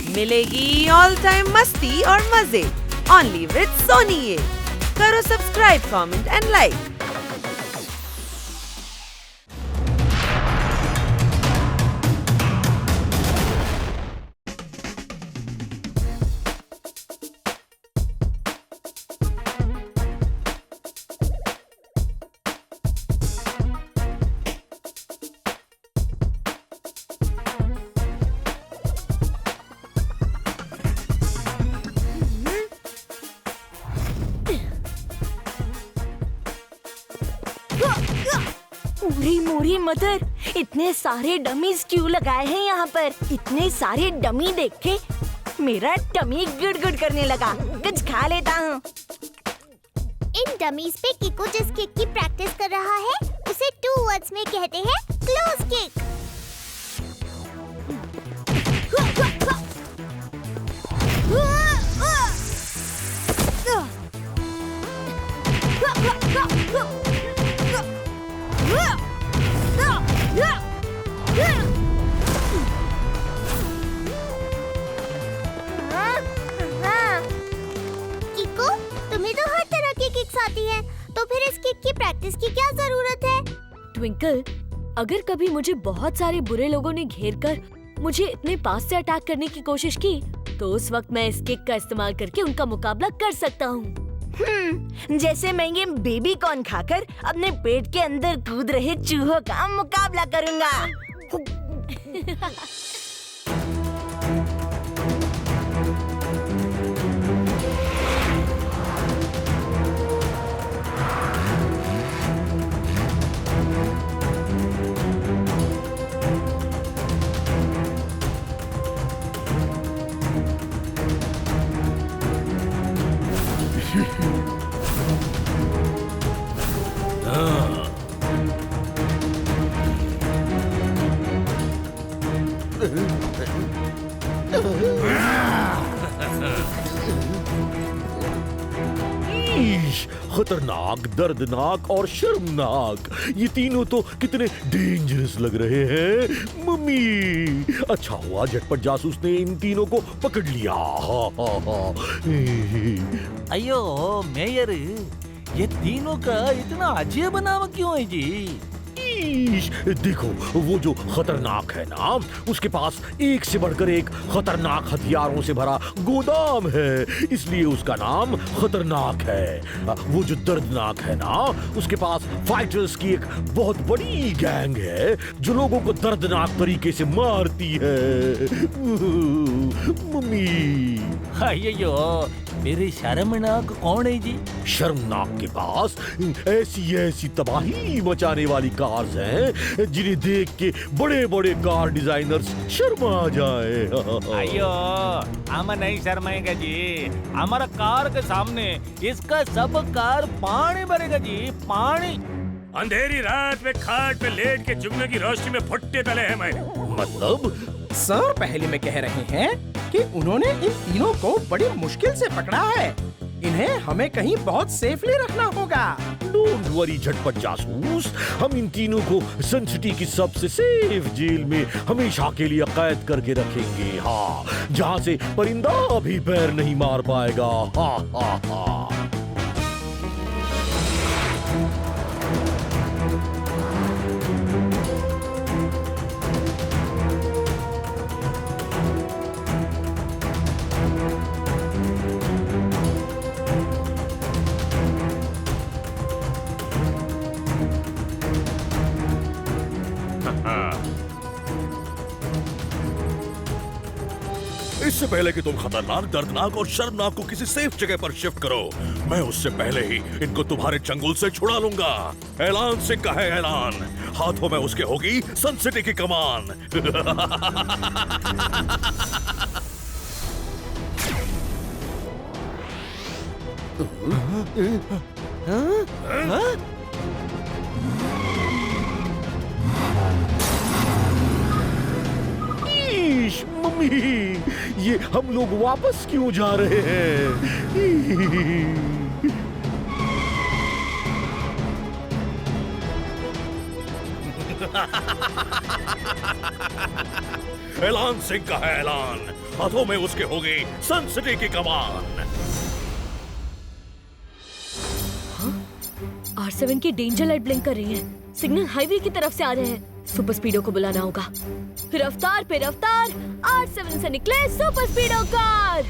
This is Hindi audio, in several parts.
मिलेगी ऑल टाइम मस्ती और मजे ओनली विद सोनी। ये करो subscribe, comment and like. Uri Mori mother, इतने सारे डमीज क्यों लगाए हैं यहाँ पर? इतने सारे डमी देख के मेरा टमी गुड़ करने लगा। कुछ खा लेता हूँ। इन डमीज पे किको जिस किक की प्रैक्टिस कर रहा है उसे 2 वर्ड्स में कहते हैं क्लोज किक। किको, तुम्हें तो हर तरह की किक्स आती है, तो फिर इस किक की प्रैक्टिस की क्या जरूरत है? ट्विंकल, अगर कभी मुझे बहुत सारे बुरे लोगों ने घेर कर मुझे इतने पास से अटैक करने की कोशिश की, तो उस वक्त मैं इस किक का इस्तेमाल करके उनका मुकाबला कर सकता हूँ। जैसे मैं ये बेबी कॉर्न खाकर अपने पेट के अंदर कूद रहे चूहों का मुकाबला करूँगा। खतरनाक, दर्दनाक और शर्मनाक, ये तीनों तो कितने डेंजरस लग रहे हैं। मम्मी, अच्छा हुआ झटपट जासूस ने इन तीनों को पकड़ लिया। अयो मेयर, ये तीनों का इतना अजीब बनाव क्यों है जी? देखो, वो जो खतरनाक है ना, उसके पास एक से बढ़कर एक खतरनाक हथियारों से भरा गोदाम है, इसलिए उसका नाम खतरनाक है। वो जो दर्दनाक है ना, उसके पास फाइटर्स की एक बहुत बड़ी गैंग है जो लोगों को दर्दनाक तरीके से मारती है। मम्मी, अयो मेरे शर्मनाक कौन है जी? शर्मनाक के पास ऐसी ऐसी तबाही मचाने वाली कार्स हैं जिन्हें देख के बड़े बड़े कार डिजाइनर्स शर्मा जाए। अयो हम नहीं शर्माएगा जी, हमारा कार के सामने इसका सब कार पानी भरेगा जी, पानी। अंधेरी रात में खाट पे लेट के जुगनू की रोशनी में भुट्टे तले हैं मैंने। मतलब सर पहले में कह रहे हैं कि उन्होंने इन तीनों को बड़ी मुश्किल से पकड़ा है। इन्हें हमें कहीं बहुत सेफली रखना होगा। डोंट वरी झटपट जासूस, हम इन तीनों को सन सिटी की सबसे सेफ जेल में हमेशा के लिए कैद करके रखेंगे। हाँ, जहाँ से परिंदा भी पैर नहीं मार पाएगा। हाँ हाँ हाँ। इससे पहले कि तुम खतरनाक, दर्दनाक और शर्मनाक को किसी सेफ जगह पर शिफ्ट करो, मैं उससे पहले ही इनको तुम्हारे चंगुल से छुड़ा लूंगा। ऐलान से कहे ऐलान, हाथों में उसके होगी सन सिटी की कमान। मम्मी, ये हम लोग वापस क्यों जा रहे हैं? एलान सिंह का है ऐलान, हाथों में उसके होगी सन सिटी की कमान। R7 की डेंजर लाइट ब्लिंक कर रही है। सिग्नल हाईवे की तरफ से आ रहे हैं। सुपर स्पीडो को बुलाना होगा। रफ्तार पे रफ्तार, R7 से निकले सुपर स्पीडो कार।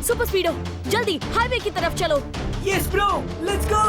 सुपर स्पीडो, जल्दी हाईवे की तरफ चलो। Yes bro, let's go.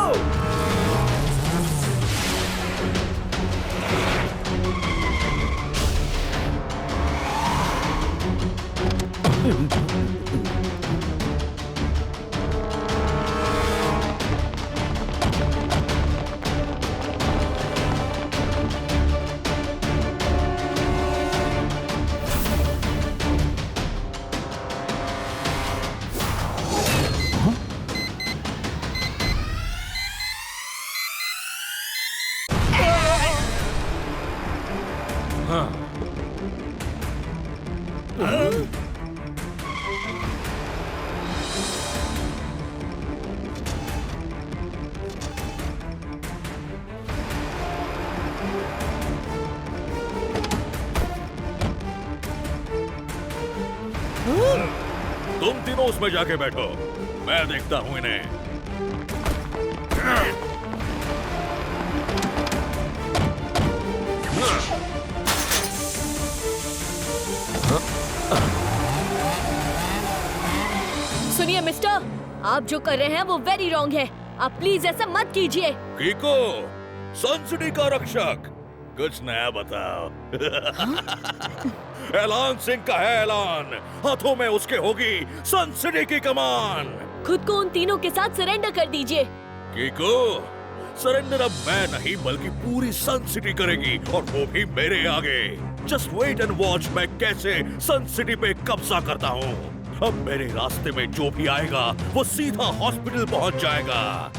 तुम तीनों उसमें जाके बैठो, मैं देखता हूं इन्हें। सुनिए मिस्टर, आप जो कर रहे हैं वो वेरी रॉन्ग है। आप प्लीज ऐसा मत कीजिए। कीको, सन सिटी का रक्षक, कुछ नया बताओ। ऐलान सिंह का है ऐलान, हाथों में उसके होगी सन सिटी की कमान। खुद को उन तीनों के साथ सरेंडर कर दीजिए। कीको, सरेंडर अब मैं नहीं बल्कि पूरी सन सिटी करेगी, और वो भी मेरे आगे। जस्ट वेट एंड वॉच मैं कैसे सन सिटी पे कब्जा करता हूँ। अब मेरे रास्ते में जो भी आएगा वो सीधा हॉस्पिटल पहुंच जाएगा।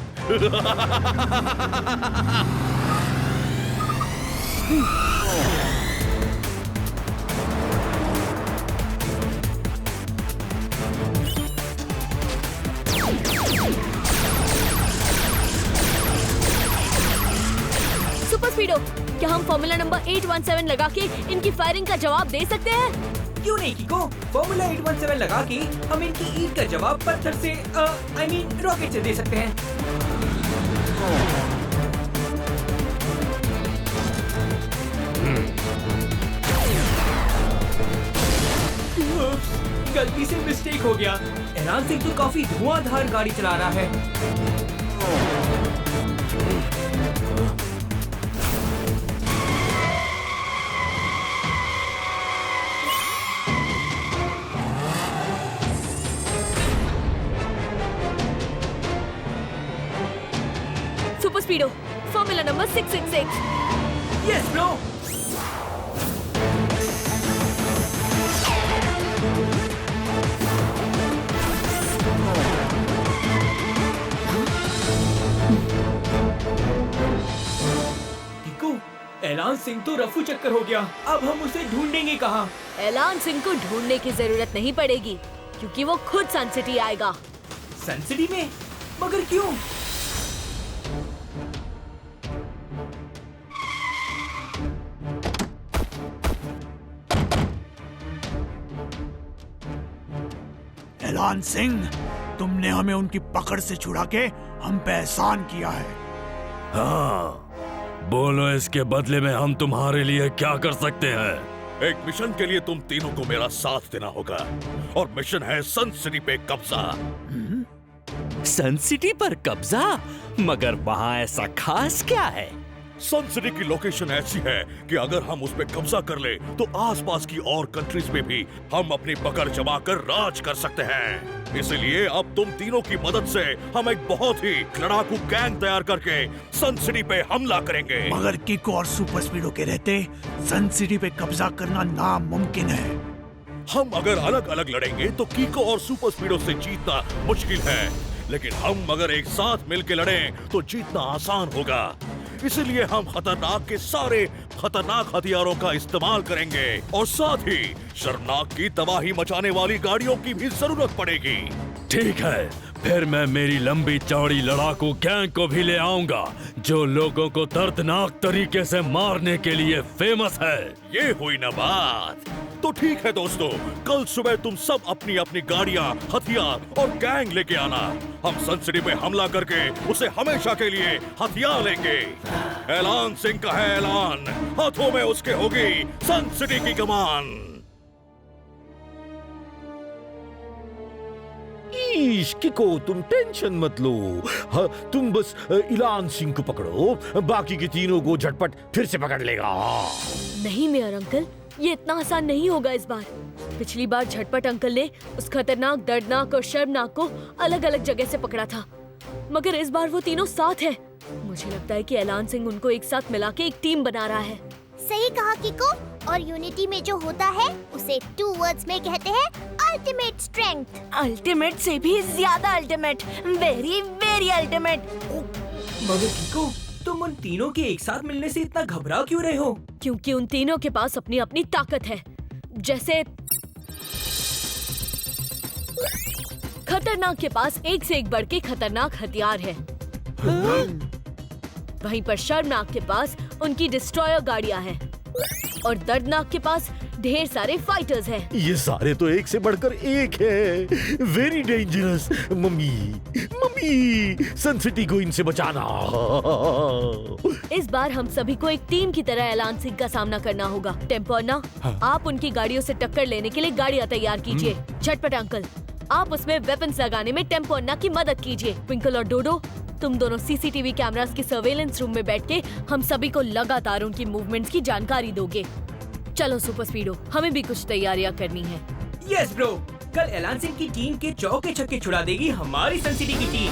सुपर स्पीडो, क्या हम फॉर्मूला नंबर 817 लगा के इनकी फायरिंग का जवाब दे सकते हैं? क्यों नहीं कीको, फॉर्मूला 817 लगा के हम इनकी ईट का जवाब पत्थर से रॉकेट से दे सकते हैं। गलती से मिस्टेक हो गया। ऐलान सिंह तो काफी धुआंधार गाड़ी चला रहा है। Super स्पीडो, formula number 666। Yes bro. ऐलान सिंह तो रफू चक्कर हो गया। अब हम उसे ढूंढेंगे कहाँ? ऐलान सिंह को ढूंढने की जरूरत नहीं पड़ेगी, क्योंकि वो खुद सन सिटी आएगा। सन सिटी में? मगर क्यों? ऐलान सिंह, तुमने हमें उनकी पकड़ से छुड़ा के हम पे एहसान किया है। हाँ, बोलो इसके बदले में हम तुम्हारे लिए क्या कर सकते हैं? एक मिशन के लिए तुम तीनों को मेरा साथ देना होगा, और मिशन है सन सिटी पे कब्जा। सन सिटी पर कब्जा? मगर वहाँ ऐसा खास क्या है? सन सिटी की लोकेशन ऐसी है कि अगर हम उस पे कब्जा कर ले तो आसपास की और कंट्रीज में भी हम अपनी पकड़ जमा कर राज कर सकते हैं। इसलिए अब तुम तीनों की मदद से हम एक बहुत ही लड़ाकू गैंग तैयार करके सन सिटी पे हमला करेंगे। मगर किको और सुपर स्पीडो के रहते सन सिटी पे कब्जा करना नामुमकिन है। हम अगर अलग अलग लड़ेंगे तो कीको और सुपर स्पीडो से जीतना मुश्किल है, लेकिन हम अगर एक साथ मिलकर लड़ें तो जीतना आसान होगा। इसलिए हम खतरनाक के सारे खतरनाक हथियारों का इस्तेमाल करेंगे और साथ ही शर्मनाक की तबाही मचाने वाली गाड़ियों की भी जरूरत पड़ेगी। ठीक है, फिर मैं मेरी लंबी चौड़ी लड़ाकू गैंग को भी ले आऊंगा जो लोगों को दर्दनाक तरीके से मारने के लिए फेमस है। ये हुई ना बात। तो ठीक है दोस्तों, कल सुबह तुम सब अपनी अपनी गाड़ियां, हथियार और गैंग लेके आना। हम सन सिटी पे हमला करके उसे हमेशा के लिए हथियार लेंगे। एलान सिंह का है ऐलान, हाथों में उसके होगी सन सिटी की कमान। किको तुम टेंशन मत लो। हाँ, तुम बस इलान सिंह को पकड़ो, बाकी के तीनों को झटपट फिर से पकड़ लेगा। नहीं मेयर अंकल, ये इतना आसान नहीं होगा इस बार। पिछली बार झटपट अंकल ने उस खतरनाक, दर्दनाक और शर्मनाक को अलग अलग जगह से पकड़ा था, मगर इस बार वो तीनों साथ हैं। मुझे लगता है कि ऐलान सिंह उनको एक साथ मिला के एक टीम बना रहा है। सही कहा किको। और यूनिटी में जो होता है उसे 2 वर्ड्स में कहते हैं अल्टीमेट स्ट्रेंथ। अल्टीमेट से भी ज्यादा अल्टीमेट, वेरी वेरी अल्टीमेट। मगर किको, तुम उन तीनों के एक साथ मिलने से इतना घबरा क्यों रहे हो? क्योंकि उन तीनों के पास अपनी अपनी ताकत है। जैसे खतरनाक के पास एक से एक बढ़ के खतरनाक हथियार है। वहीं पर शर्मनाक के पास उनकी डिस्ट्रॉयर गाड़ियां हैं और दर्दनाक के पास ढेर सारे फाइटर्स हैं। ये सारे तो एक से बढ़कर एक है। Very dangerous. मम्मी मम्मी, सन सिटी को इनसे बचाना। इस बार हम सभी को एक टीम की तरह ऐलान सिंह का सामना करना होगा। टेम्पोना, आप उनकी गाड़ियों से टक्कर लेने के लिए गाड़ियां तैयार कीजिए। झटपट अंकल, आप उसमें वेपन्स लगाने में टेम्पोना की मदद कीजिए। ट्विंकल और डोडो, तुम दोनों सीसीटीवी कैमरास के सर्वेलेंस रूम में बैठ के हम सभी को लगातार उनकी मूवमेंट्स की जानकारी दोगे। चलो सुपर स्पीडो, हमें भी कुछ तैयारियां करनी है। यस ब्रो, कल ऐलान सिंह की टीम के चौके छक्के छुड़ा देगी हमारी सन सिटी की टीम।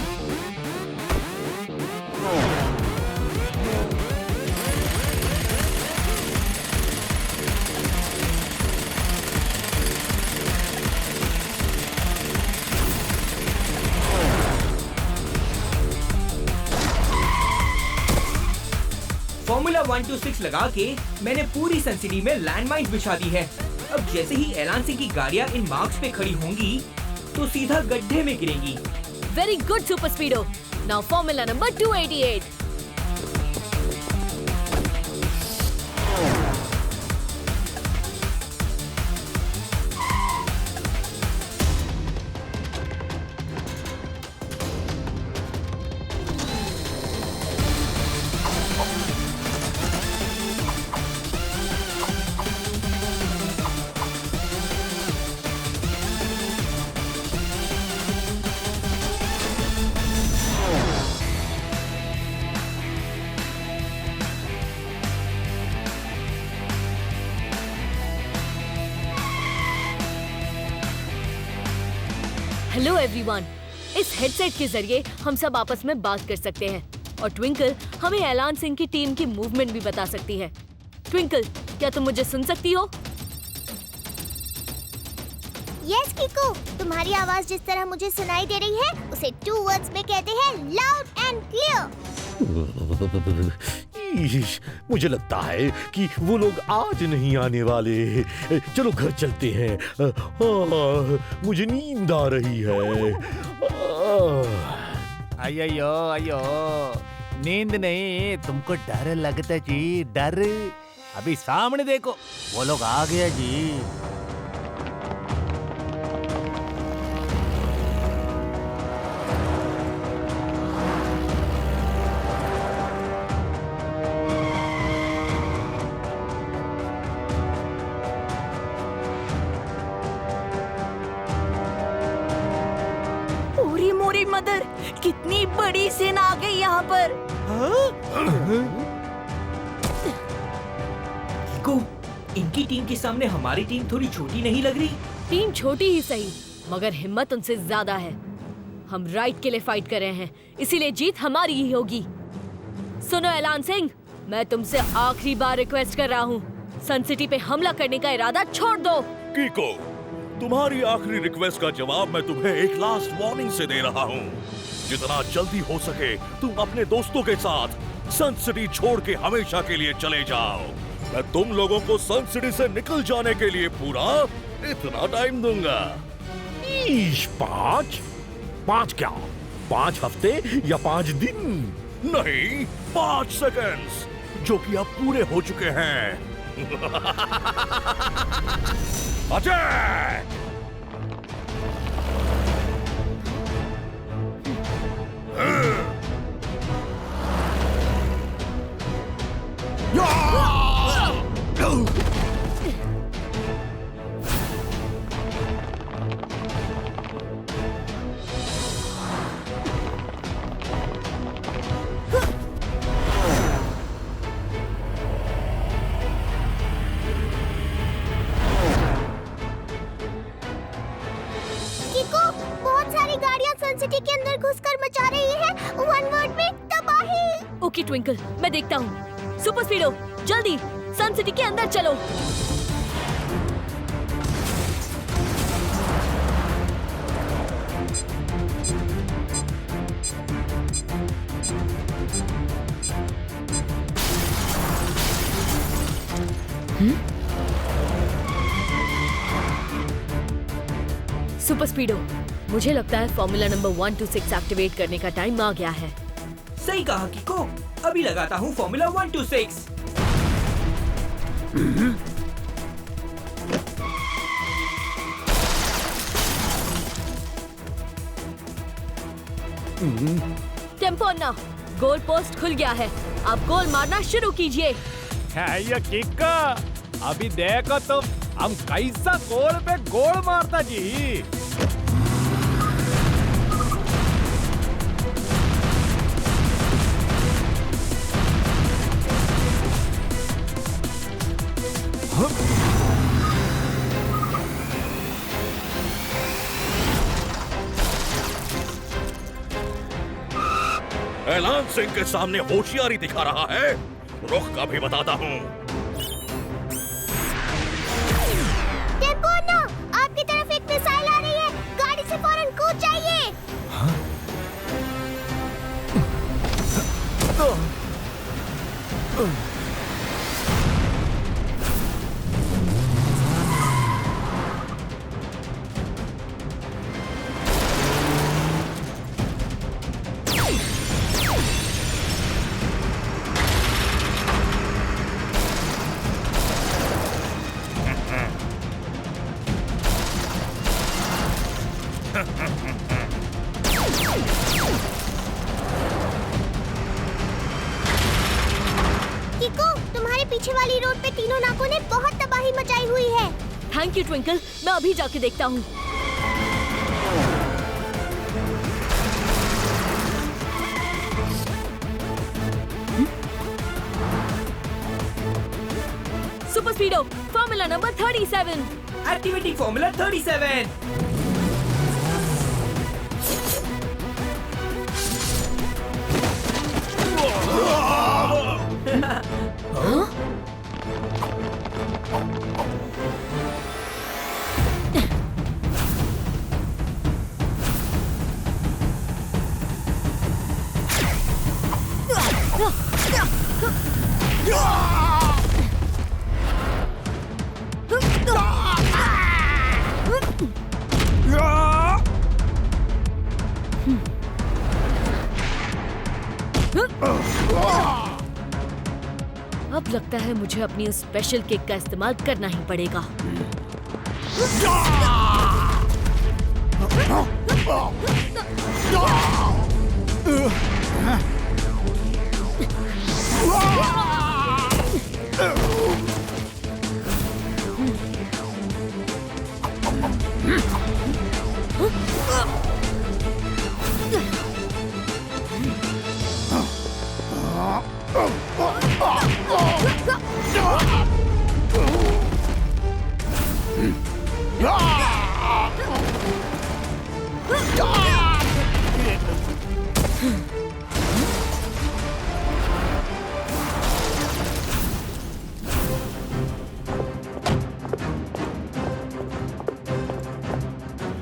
फॉर्मूला 126 लगा के मैंने पूरी सन सिटी में लैंडमाइंस बिछा दी है। अब जैसे ही ऐलान सिंह की गाड़ियां इन मार्क्स पे खड़ी होंगी तो सीधा गड्ढे में गिरेंगी। Very good super speedo. Now formula number 288। Hello everyone, इस हेडसेट के जरिए हम सब आपस में बात कर सकते हैं और ट्विंकल हमें ऐलान सिंह की टीम की मूवमेंट भी बता सकती है। ट्विंकल, क्या तुम मुझे सुन सकती हो? यस किको, तुम्हारी आवाज जिस तरह मुझे सुनाई दे रही है उसे 2 वर्ड्स में कहते हैं लाउड एंड क्लियर। मुझे लगता है कि वो लोग आज नहीं आने वाले। चलो घर चलते हैं। मुझे नींद आ रही है। अयो अयो, नींद नहीं, तुमको डर लगता जी, डर। अभी सामने देखो, वो लोग आ गया जी। मदर, कितनी बड़ी सेना आ गई यहाँ पर। उनकी टीम के सामने हमारी टीम थोड़ी छोटी नहीं लग रही? टीम छोटी ही सही, मगर हिम्मत उनसे ज्यादा है। हम राइट के लिए फाइट कर रहे हैं, इसीलिए जीत हमारी ही होगी। सुनो एलान सिंह, मैं तुमसे आखिरी बार रिक्वेस्ट कर रहा हूँ, सन सिटी पे हमला करने का इरादा छोड़ दो। कीको, तुम्हारी आखिरी रिक्वेस्ट का जवाब मैं तुम्हें एक लास्ट वार्निंग से दे रहा हूँ। जितना जल्दी हो सके तुम अपने दोस्तों के साथ सन सिटी छोड़ के हमेशा के लिए चले जाओ। मैं तुम लोगों को सन सिटी से निकल जाने के लिए पूरा इतना टाइम दूंगा। 5 क्या? 5 हफ्ते या 5 दिन? नहीं, 5 सेकंड्स, जो कि अब पूरे हो चुके हैं। अजय! किको, बहुत सारी गाड़ियां सन सिटी के अंदर घुसकर मचा रही हैं। वन वर्ड में तबाही। ओके ट्विंकल, मैं देखता हूँ। सुपर स्पीडो, जल्दी सन सिटी के अंदर चलो। सुपर स्पीडो, मुझे लगता है फॉर्मूला नंबर 126 एक्टिवेट करने का टाइम आ गया है। सही कहा किको, अभी लगाता हूँ फॉर्मूला 126। टेम्पो अन्ना, गोल पोस्ट खुल गया है, आप गोल मारना शुरू कीजिए। ये किक्का, अभी देखो तो हम कैसा गोल पे गोल मारता जी। एलान सिंह के सामने होशियारी दिखा रहा है, रुख का भी बताता हूँ। टेम्पो अन्ना, आपकी तरफ एक मिसाइल आ रही है, गाड़ी से फौरन कूद जाइए। किको, तुम्हारे पीछे वाली रोड पे तीनों नाकों ने बहुत तबाही मचाई हुई है। थैंक यू ट्विंकल, मैं अभी जाके देखता हूँ। Super स्पीडो, formula number 37। Activating formula 37। अब लगता है मुझे अपनी उस स्पेशल किक का इस्तेमाल करना ही पड़ेगा।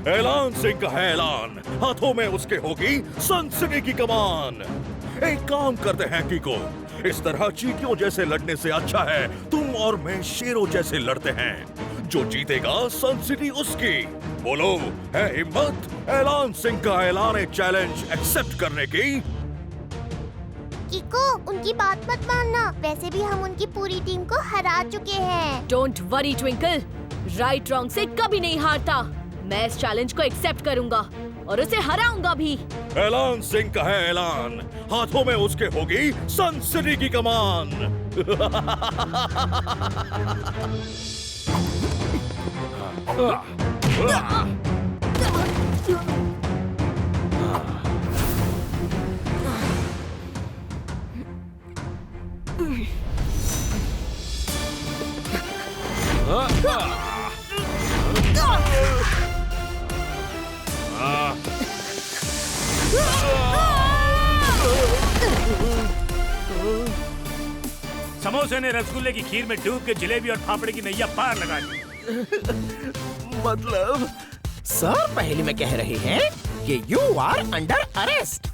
एलान सिंह का है ऐलान, हाथों में उसके होगी सन सिटी की कमान। एक काम करते हैं कीको, इस तरह चींटियों जैसे लड़ने से अच्छा है तुम और मैं शेरों जैसे लड़ते हैं। जो जीतेगा सन सिटी उसकी। बोलो, है हिम्मत एलान सिंह का ऐलान चैलेंज एक्सेप्ट करने की? कीको, उनकी बात मत मानना। वैसे भी हम उनकी पूरी टीम को हरा चुके हैं। Don't worry twinkle, right wrong से कभी नहीं हारता। मैं इस चैलेंज को एक्सेप्ट करूंगा और उसे हराऊंगा भी। एलान सिंह का है ऐलान, हाथों में उसके होगी सन सिटी की कमान। समोसे ने रसगुल्ले की खीर में डूब के जलेबी और फाफड़े की नैया पार लगा दी। मतलब सर पहले में कह रहे हैं कि यू आर अंडर अरेस्ट।